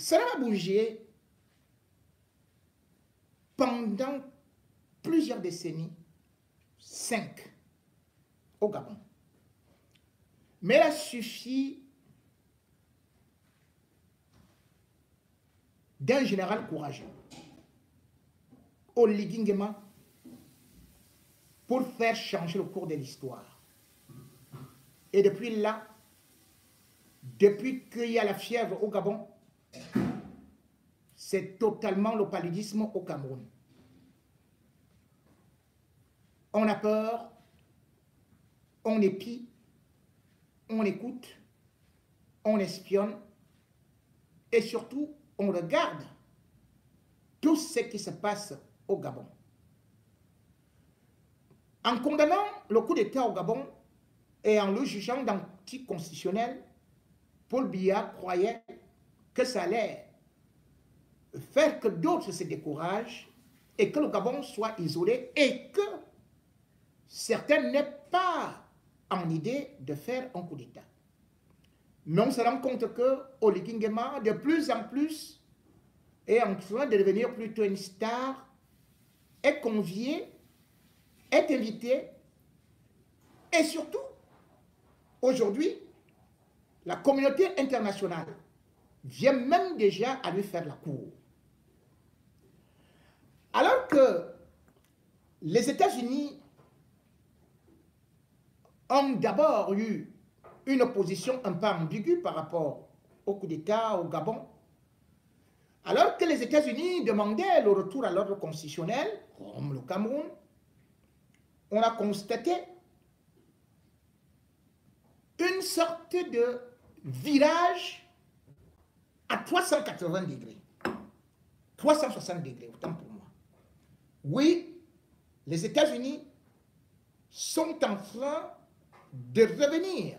ça n'a pas bougé pendant plusieurs décennies, 5 au Gabon. Mais il a suffi d'un général courageux, Oligui Nguema, pour faire changer le cours de l'histoire. Et depuis là, depuis qu'il y a la fièvre au Gabon, c'est totalement le paludisme au Cameroun. On a peur, on épie, on écoute, on espionne et surtout, on regarde tout ce qui se passe au Gabon. En condamnant le coup d'État au Gabon et en le jugeant d'anticonstitutionnel, Paul Biya croyait que ça allait faire que d'autres se découragent et que le Gabon soit isolé et que certains n'aient pas en idée de faire un coup d'État. Mais on se rend compte que Oligui Nguema, de plus en plus, est en train de devenir plutôt une star, est convié, est invité, et surtout, aujourd'hui, la communauté internationale vient même déjà à lui faire la cour. Alors que les États-Unis ont d'abord eu une opposition un peu ambiguë par rapport au coup d'État au Gabon, alors que les États-Unis demandaient le retour à l'ordre constitutionnel, comme le Cameroun, on a constaté une sorte de virage à 380 degrés, 360 degrés, autant pour moi. Oui, les États-Unis sont en train de revenir,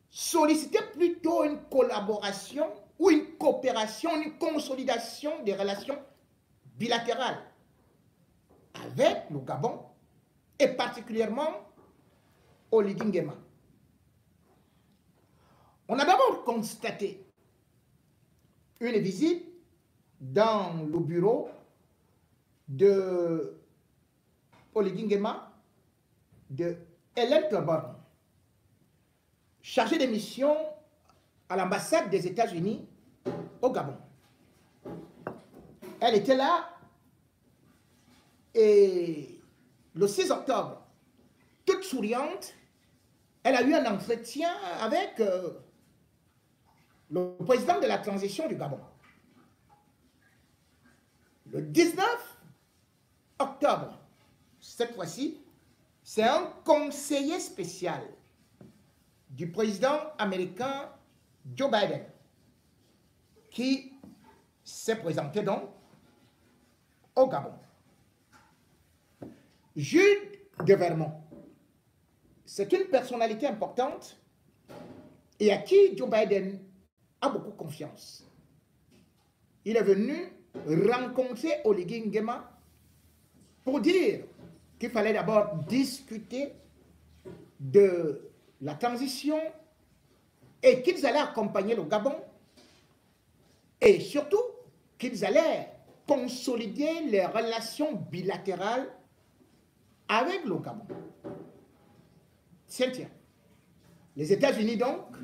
solliciter plutôt une collaboration ou une coopération, une consolidation des relations bilatérales avec le Gabon et particulièrement Oligui Nguema. On a d'abord constaté une visite dans le bureau de Oligui Nguema, de Hélène Torbonne, chargée de mission à l'ambassade des États-Unis au Gabon. Elle était là et le 6 octobre, toute souriante, elle a eu un entretien avec le président de la transition du Gabon. Le 19 octobre, cette fois-ci, c'est un conseiller spécial du président américain Joe Biden qui s'est présenté donc au Gabon. Jude de Vermont, c'est une personnalité importante et à qui Joe Biden a beaucoup confiance. Il est venu rencontrer Oligui Nguema pour dire qu'il fallait d'abord discuter de la transition et qu'ils allaient accompagner le Gabon et surtout qu'ils allaient consolider les relations bilatérales avec le Gabon. Tiens, les États-Unis donc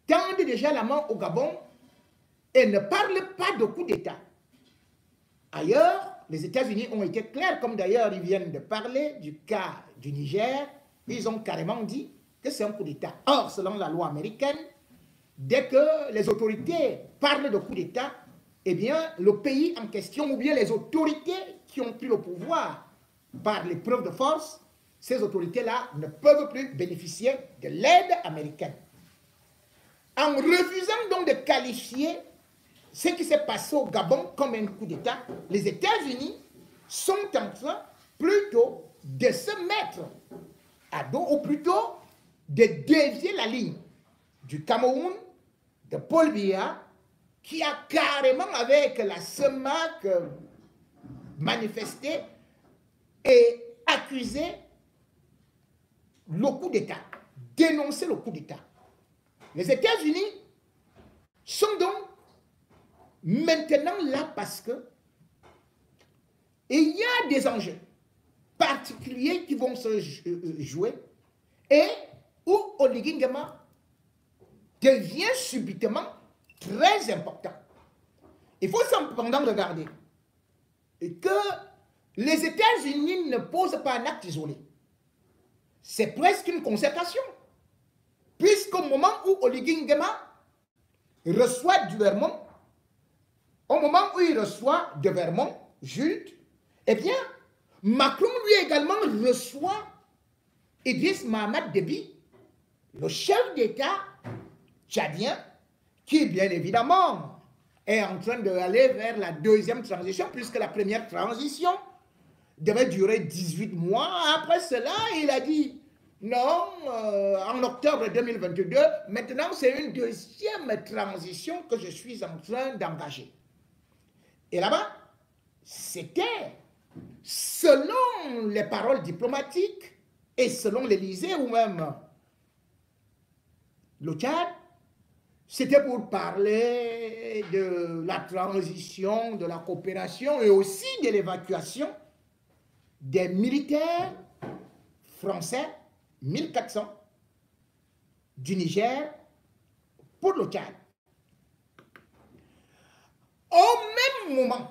tendent déjà la main au Gabon et ne parlent pas de coup d'État. Ailleurs, les États-Unis ont été clairs, comme d'ailleurs ils viennent de parler du cas du Niger, ils ont carrément dit que c'est un coup d'État. Or, selon la loi américaine, dès que les autorités parlent de coup d'État, eh bien, le pays en question, ou bien les autorités qui ont pris le pouvoir par l'épreuve de force, ces autorités-là ne peuvent plus bénéficier de l'aide américaine. En refusant donc de qualifier ce qui s'est passé au Gabon comme un coup d'État, les États-Unis sont en train plutôt de se mettre à dos, ou plutôt de dévier la ligne du Cameroun, de Paul Biya, qui a carrément avec la CEMAC manifesté et accusé le coup d'État, dénoncé le coup d'État. Les États-Unis sont donc maintenant là parce que il y a des enjeux particuliers qui vont se jouer et où Oligui Nguema devient subitement très important. Il faut cependant regarder que les États-Unis ne posent pas un acte isolé. C'est presque une concertation. Puisqu'au moment où Oligui Nguema reçoit du Vermont, au moment où il reçoit de Vermont, Jules, eh bien, Macron lui également reçoit Idriss Mahamat Déby, le chef d'État tchadien, qui bien évidemment est en train d'aller vers la deuxième transition, puisque la première transition devait durer 18 mois. Après cela, il a dit non, en octobre 2022, maintenant c'est une deuxième transition que je suis en train d'engager. Et là-bas, c'était, selon les paroles diplomatiques et selon l'Élysée ou même le Tchad, c'était pour parler de la transition, de la coopération et aussi de l'évacuation des militaires français, 1400, du Niger pour le Tchad. Au même moment,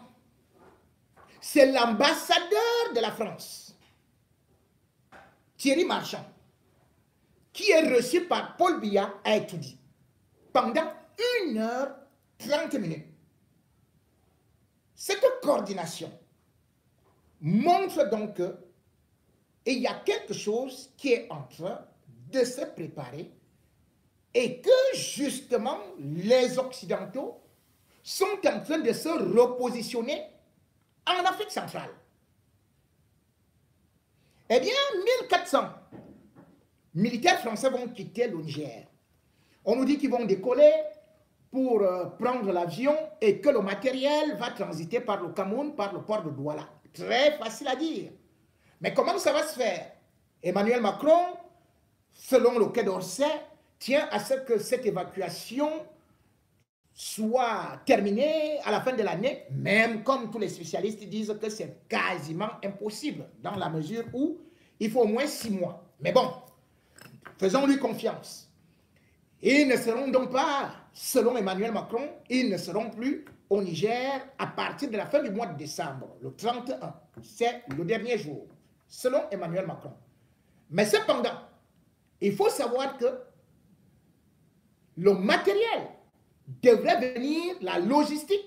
c'est l'ambassadeur de la France, Thierry Marchand, qui est reçu par Paul Biya à Etoudi pendant 1h30. Cette coordination montre donc qu'il y a quelque chose qui est en train de se préparer et que justement les Occidentaux sont en train de se repositionner en Afrique centrale. Eh bien, 1400 militaires français vont quitter le Niger. On nous dit qu'ils vont décoller pour prendre l'avion et que le matériel va transiter par le Cameroun, par le port de Douala. Très facile à dire. Mais comment ça va se faire? Emmanuel Macron, selon le Quai d'Orsay, tient à ce que cette évacuation soit terminée à la fin de l'année, même comme tous les spécialistes disent que c'est quasiment impossible, dans la mesure où il faut au moins 6 mois. Mais bon, faisons-lui confiance. Ils ne seront donc pas, selon Emmanuel Macron, ils ne seront plus au Niger à partir de la fin du mois de décembre, le 31. C'est le dernier jour, selon Emmanuel Macron. Mais cependant, il faut savoir que le matériel devrait venir, la logistique,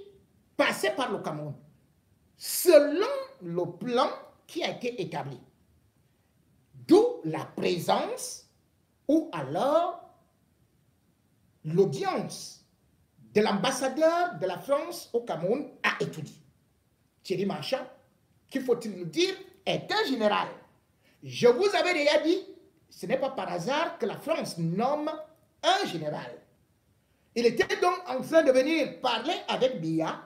passer par le Cameroun, selon le plan qui a été établi. D'où la présence ou alors l'audience de l'ambassadeur de la France au Cameroun a étudié. Thierry Marchand, qu'il faut-il le dire, est un général. Je vous avais déjà dit, ce n'est pas par hasard que la France nomme un général. Il était donc en train de venir parler avec Biya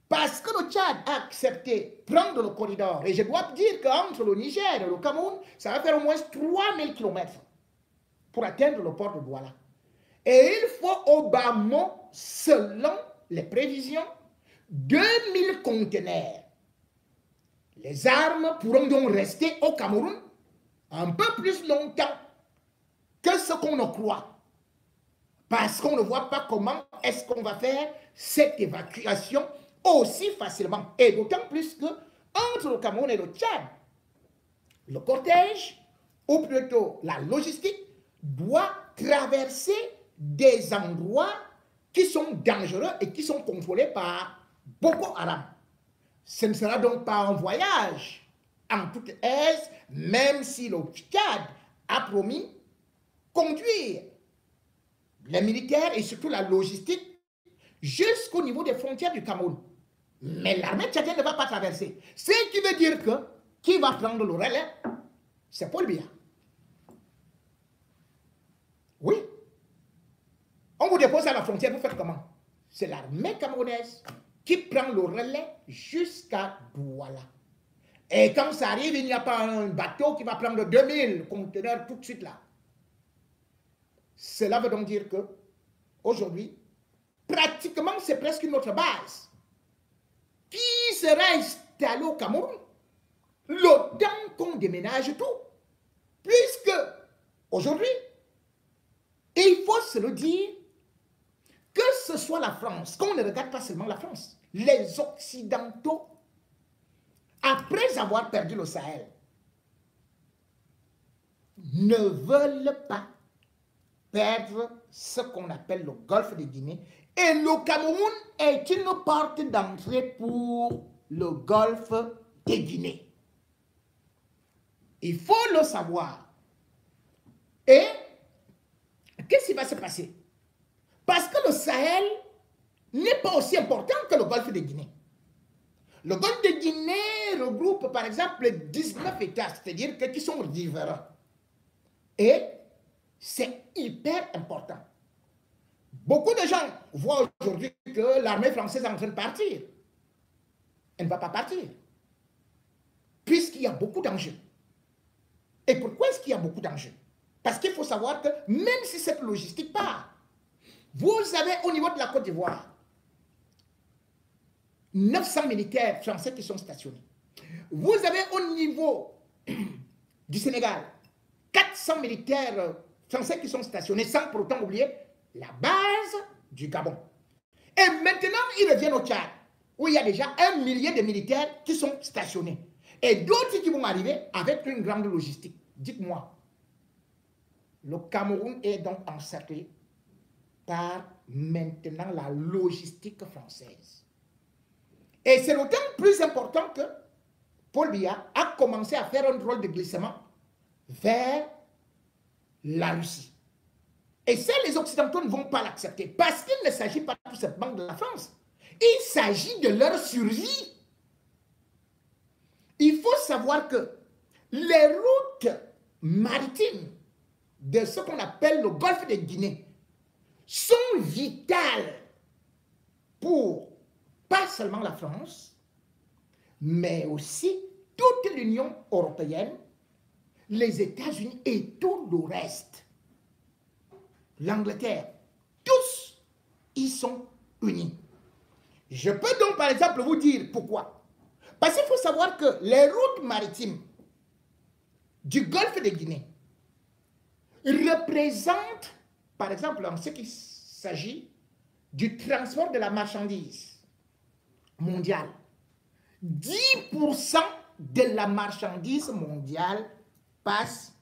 parce que le Tchad a accepté de prendre le corridor. Et je dois dire qu'entre le Niger et le Cameroun, ça va faire au moins 3000 km pour atteindre le port de Douala. Et il faut au bas mot, selon les prévisions, 2000 conteneurs. Les armes pourront donc rester au Cameroun un peu plus longtemps que ce qu'on ne croit. Parce qu'on ne voit pas comment est-ce qu'on va faire cette évacuation aussi facilement. Et d'autant plus que entre le Cameroun et le Tchad, le cortège, ou plutôt la logistique, doit traverser des endroits qui sont dangereux et qui sont contrôlés par Boko Haram. Ce ne sera donc pas un voyage en toute aise, même si le Tchad a promis conduire les militaires et surtout la logistique jusqu'au niveau des frontières du Cameroun. Mais l'armée tchadienne ne va pas traverser. Ce qui veut dire que qui va prendre le relais, c'est Paul Biya. Oui. On vous dépose à la frontière, vous faites comment? C'est l'armée camerounaise qui prend le relais jusqu'à Douala. Et quand ça arrive, il n'y a pas un bateau qui va prendre 2000 conteneurs tout de suite là. Cela veut donc dire que aujourd'hui, pratiquement, c'est presque notre base, qui sera installée au Cameroun, le temps qu'on déménage tout. Puisque, aujourd'hui, il faut se le dire, que ce soit la France, qu'on ne regarde pas seulement la France, les Occidentaux, après avoir perdu le Sahel, ne veulent pas perdre ce qu'on appelle le golfe de Guinée. Et le Cameroun est une porte d'entrée pour le golfe de Guinée. Il faut le savoir. Et qu'est-ce qui va se passer? Parce que le Sahel n'est pas aussi important que le golfe de Guinée. Le golfe de Guinée regroupe par exemple 19 États, c'est-à-dire qui sont différents. Et c'est hyper important. Beaucoup de gens voient aujourd'hui que l'armée française est en train de partir. Elle ne va pas partir. Puisqu'il y a beaucoup d'enjeux. Et pourquoi est-ce qu'il y a beaucoup d'enjeux? Parce qu'il faut savoir que même si cette logistique part, vous avez au niveau de la Côte d'Ivoire 900 militaires français qui sont stationnés. Vous avez au niveau du Sénégal 400 militaires français qui sont stationnés, sans pour autant oublier la base du Gabon. Et maintenant, ils reviennent au Tchad, où il y a déjà 1 millier de militaires qui sont stationnés. Et d'autres qui vont arriver avec une grande logistique. Dites-moi, le Cameroun est donc encerclé par maintenant la logistique française. Et c'est d'autant plus important que Paul Biya a commencé à faire un rôle de glissement vers la Russie. Et ça, les Occidentaux ne vont pas l'accepter parce qu'il ne s'agit pas tout simplement de la France. Il s'agit de leur survie. Il faut savoir que les routes maritimes de ce qu'on appelle le golfe de Guinée sont vitales pour pas seulement la France, mais aussi toute l'Union européenne, les États-Unis et tout le reste. L'Angleterre, tous, ils sont unis. Je peux donc par exemple vous dire pourquoi. Parce qu'il faut savoir que les routes maritimes du golfe de Guinée représentent, par exemple, en ce qui s'agit du transport de la marchandise mondiale, 10% de la marchandise mondiale passe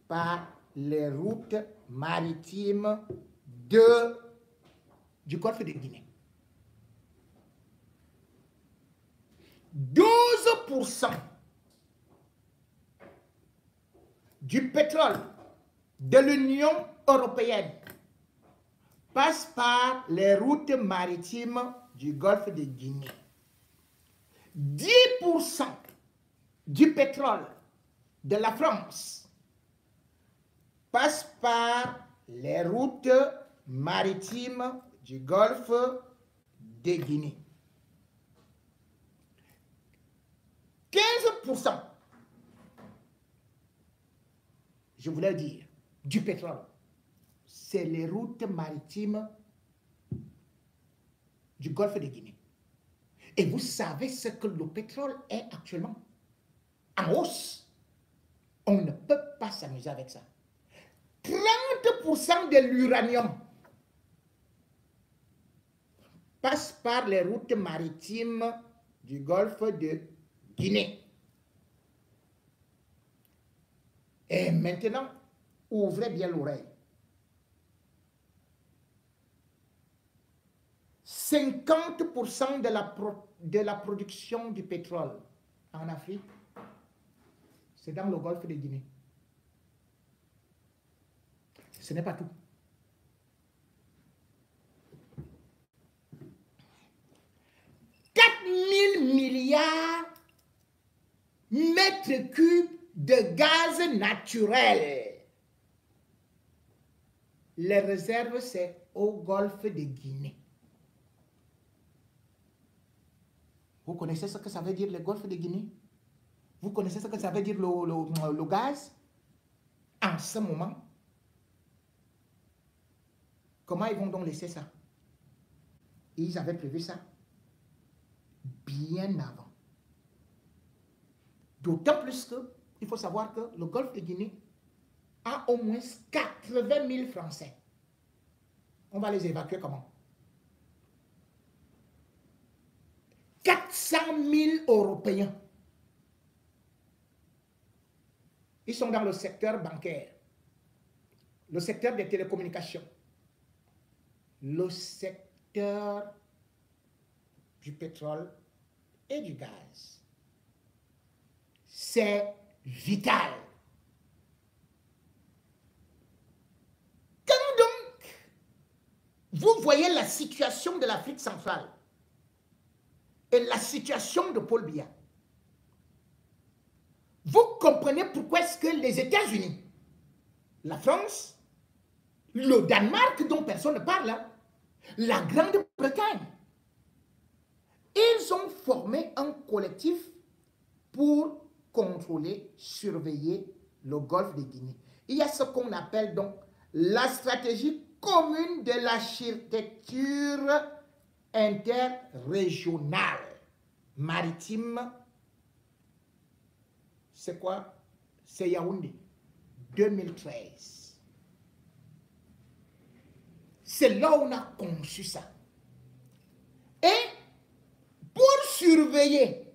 par les routes maritimes du golfe de Guinée. 12% du pétrole de l'Union européenne passe par les routes maritimes du golfe de Guinée. 10% du pétrole de la France passe par les routes maritimes du golfe de Guinée. 15%, je voulais dire, du pétrole, c'est les routes maritimes du golfe de Guinée. Et vous savez ce que le pétrole est actuellement? En hausse. On ne peut pas s'amuser avec ça. 30% de l'uranium passe par les routes maritimes du golfe de Guinée. Et maintenant, ouvrez bien l'oreille. 50% de la production du pétrole en Afrique, c'est dans le golfe de Guinée. Ce n'est pas tout. 4 000 milliards mètres cubes de gaz naturel. Les réserves, c'est au golfe de Guinée. Vous connaissez ce que ça veut dire le golfe de Guinée? Vous connaissez ce que ça veut dire le gaz? En ce moment, comment ils vont donc laisser ça? ils avaient prévu ça bien avant. D'autant plus que, il faut savoir que le golfe de Guinée a au moins 80 000 Français. On va les évacuer comment? 400 000 Européens. Ils sont dans le secteur bancaire, le secteur des télécommunications, le secteur du pétrole et du gaz. C'est vital. Quand donc vous voyez la situation de l'Afrique centrale et la situation de Paul Biya, vous comprenez pourquoi est-ce que les États-Unis, la France, le Danemark dont personne ne parle, hein, la Grande-Bretagne, ils ont formé un collectif pour contrôler, surveiller le golfe de Guinée. Il y a ce qu'on appelle donc la stratégie commune de l'architecture interrégionale maritime. C'est quoi? C'est Yaoundé, 2013. C'est là où on a conçu ça. Et pour surveiller,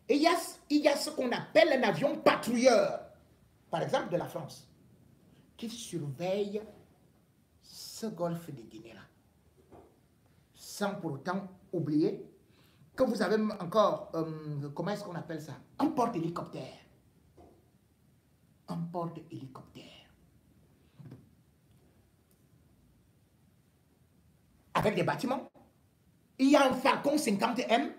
il y a ce qu'on appelle un avion patrouilleur, par exemple de la France, qui surveille ce golfe de Guinée-là. Sans pour autant oublier que vous avez encore, comment est-ce qu'on appelle ça? Un porte-hélicoptère. Un porte-hélicoptère. Avec des bâtiments. Il y a un Falcon 50M.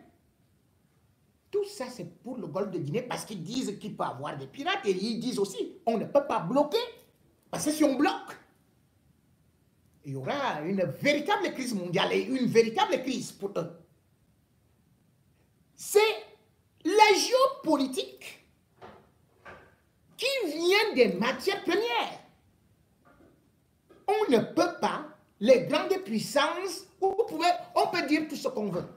Tout ça, c'est pour le golfe de Guinée parce qu'ils disent qu'il peut y avoir des pirates et ils disent aussi on ne peut pas bloquer parce que si on bloque, il y aura une véritable crise mondiale et une véritable crise pour eux. C'est la géopolitique qui vient des matières premières. On ne peut pas, les grandes puissances, on peut dire tout ce qu'on veut.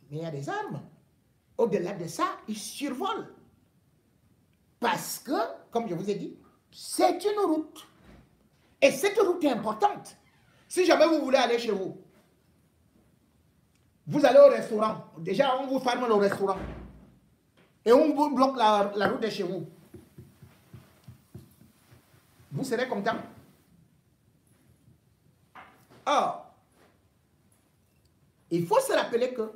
Mais il y a des armes. Au-delà de ça, ils survolent. Parce que, comme je vous ai dit, c'est une route. Et cette route est importante. Si jamais vous voulez aller chez vous, vous allez au restaurant. Déjà, on vous ferme le restaurant. Et on vous bloque la route de chez vous. Vous serez content. Or, il faut se rappeler que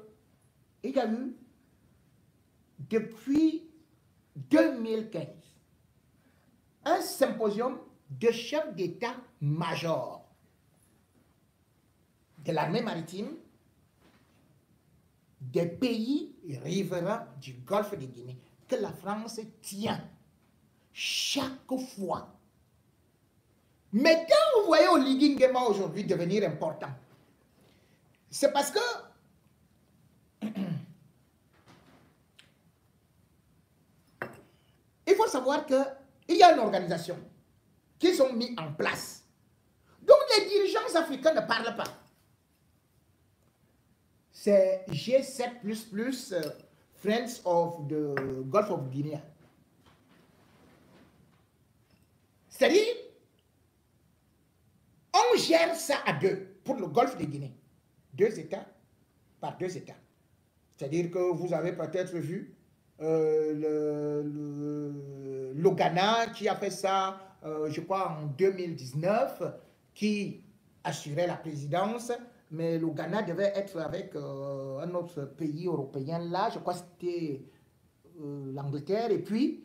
il y a eu, depuis 2015, un symposium de chefs d'état-major de l'armée maritime des pays riverains du golfe de Guinée que la France tient chaque fois. Mais quand vous voyez Oligui Nguema aujourd'hui devenir important, c'est parce que il faut savoir qu'il y a une organisation qui sont mis en place, dont les dirigeants africains ne parlent pas. C'est G7++, Friends of the Gulf of Guinea. C'est-à-dire, on gère ça à deux pour le Golfe de Guinée. 2 États par 2 États. C'est-à-dire que vous avez peut-être vu le Ghana qui a fait ça, je crois, en 2019, qui assurait la présidence, mais le Ghana devait être avec un autre pays européen là, je crois que c'était l'Angleterre, et puis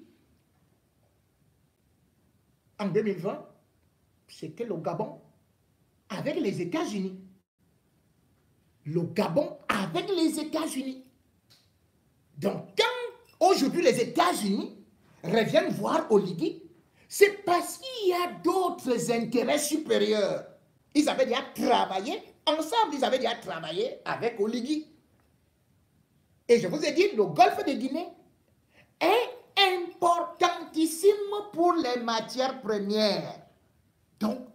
en 2020, c'était le Gabon avec les États-Unis. Le Gabon avec les États-Unis. Donc, quand aujourd'hui les États-Unis reviennent voir Oligui, c'est parce qu'il y a d'autres intérêts supérieurs. Ils avaient déjà travaillé ensemble, ils avaient déjà travaillé avec Oligui. Et je vous ai dit, le golfe de Guinée est importantissime pour les matières premières. Donc,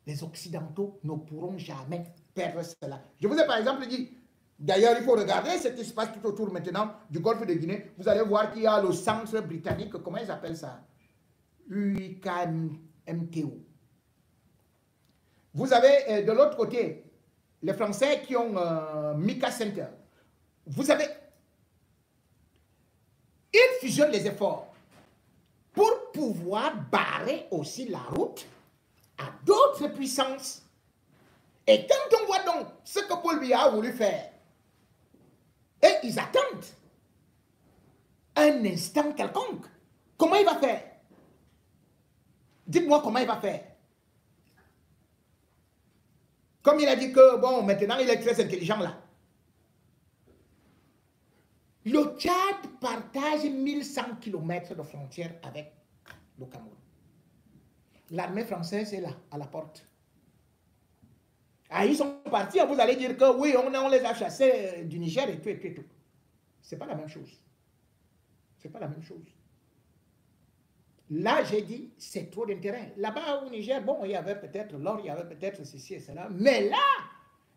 les Occidentaux ne pourront jamais perdre cela. Je vous ai par exemple dit, d'ailleurs, il faut regarder ce qui se passe tout autour maintenant du golfe de Guinée. Vous allez voir qu'il y a le centre britannique, comment ils appellent ça? UIKMTO. Vous avez de l'autre côté les Français qui ont Mika Center. Vous savez, ils fusionnent les efforts pour pouvoir barrer aussi la route à d'autres puissances. Et quand on voit donc ce que Paul Biya a voulu faire, et ils attendent un instant quelconque, comment il va faire? Dites-moi comment il va faire. Comme il a dit que, bon, maintenant il est très intelligent là. Le Tchad partage 1100 km de frontière avec le Cameroun. L'armée française est là, à la porte. Ah, ils sont partis, vous allez dire que oui, on les a chassés du Niger et tout et tout et tout. C'est pas la même chose. C'est pas la même chose. Là, j'ai dit, c'est trop d'intérêt. Là-bas au Niger, bon, il y avait peut-être l'or, il y avait peut-être ceci et cela. Mais là,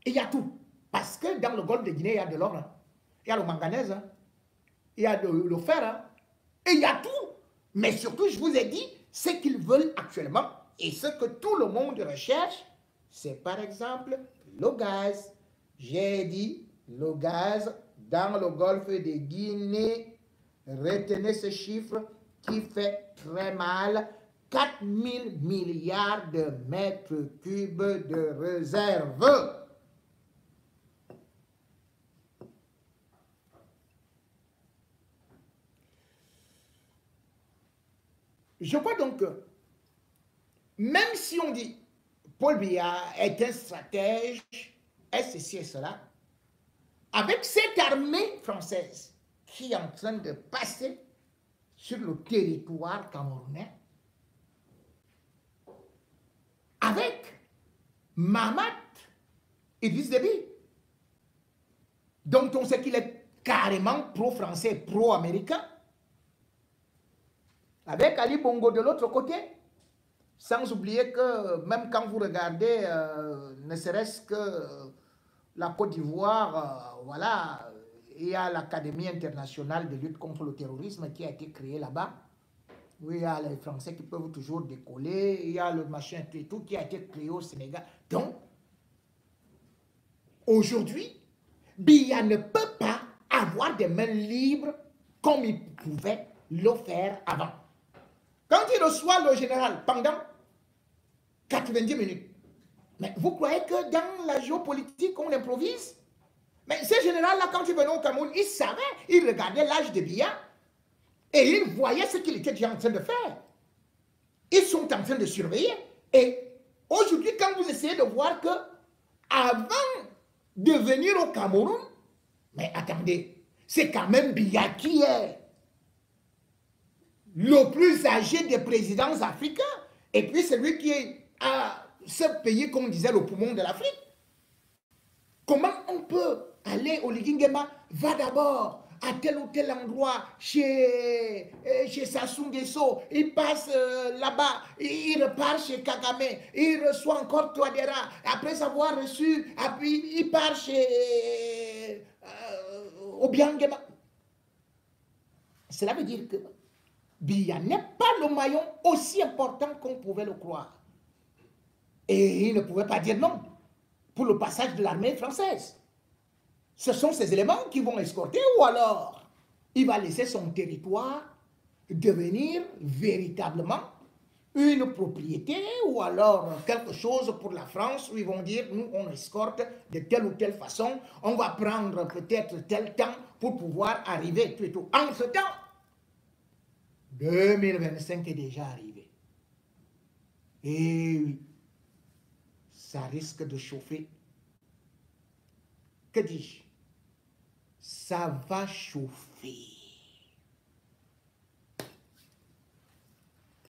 il y a tout. Parce que dans le golfe de Guinée, il y a de l'or. Hein. Il y a le manganèse. Hein. Il y a le fer. Hein. Et il y a tout. Mais surtout, je vous ai dit, ce qu'ils veulent actuellement et ce que tout le monde recherche, c'est par exemple le gaz. J'ai dit, le gaz dans le golfe de Guinée. Retenez ce chiffre qui fait très mal, 4 000 milliards de mètres cubes de réserve. Je crois donc que, même si on dit Paul Biya est un stratège, est ceci et cela, avec cette armée française qui est en train de passer sur le territoire camerounais, avec Mahamat Idriss Déby, dont on sait qu'il est carrément pro-français, pro-américain, avec Ali Bongo de l'autre côté, sans oublier que même quand vous regardez, ne serait-ce que la Côte d'Ivoire, voilà, il y a l'Académie internationale de lutte contre le terrorisme qui a été créée là-bas. Oui, il y a les Français qui peuvent toujours décoller, il y a le machin et tout qui a été créé au Sénégal. Donc, aujourd'hui, Biya ne peut pas avoir des mains libres comme il pouvait le faire avant. Quand il reçoit le général pendant 90 minutes, mais vous croyez que dans la géopolitique, on improvise? Mais ce général-là, quand il venait au Cameroun, il savait, il regardait l'âge de Biya et il voyait ce qu'il était déjà en train de faire. Ils sont en train de surveiller. Et aujourd'hui, quand vous essayez de voir que avant de venir au Cameroun, mais attendez, c'est quand même Biya qui est le plus âgé des présidents africains. Et puis c'est lui qui est à ce pays qu'on disait le poumon de l'Afrique. Comment on peut aller au Ligingema? Va d'abord à tel ou tel endroit chez Sassou Nguesso, il passe là-bas, il repart chez Kagame, il reçoit encore Touadéra, après avoir reçu, puis il part chez Obiangema. Cela veut dire que Biya n'est pas le maillon aussi important qu'on pouvait le croire. Et il ne pouvait pas dire non pour le passage de l'armée française. Ce sont ces éléments qui vont escorter, ou alors il va laisser son territoire devenir véritablement une propriété, ou alors quelque chose pour la France, où ils vont dire, nous on escorte de telle ou telle façon, on va prendre peut-être tel temps pour pouvoir arriver, tout et tout. En ce temps, 2025 est déjà arrivé. Et oui, ça risque de chauffer. Que dis-je? Ça va chauffer.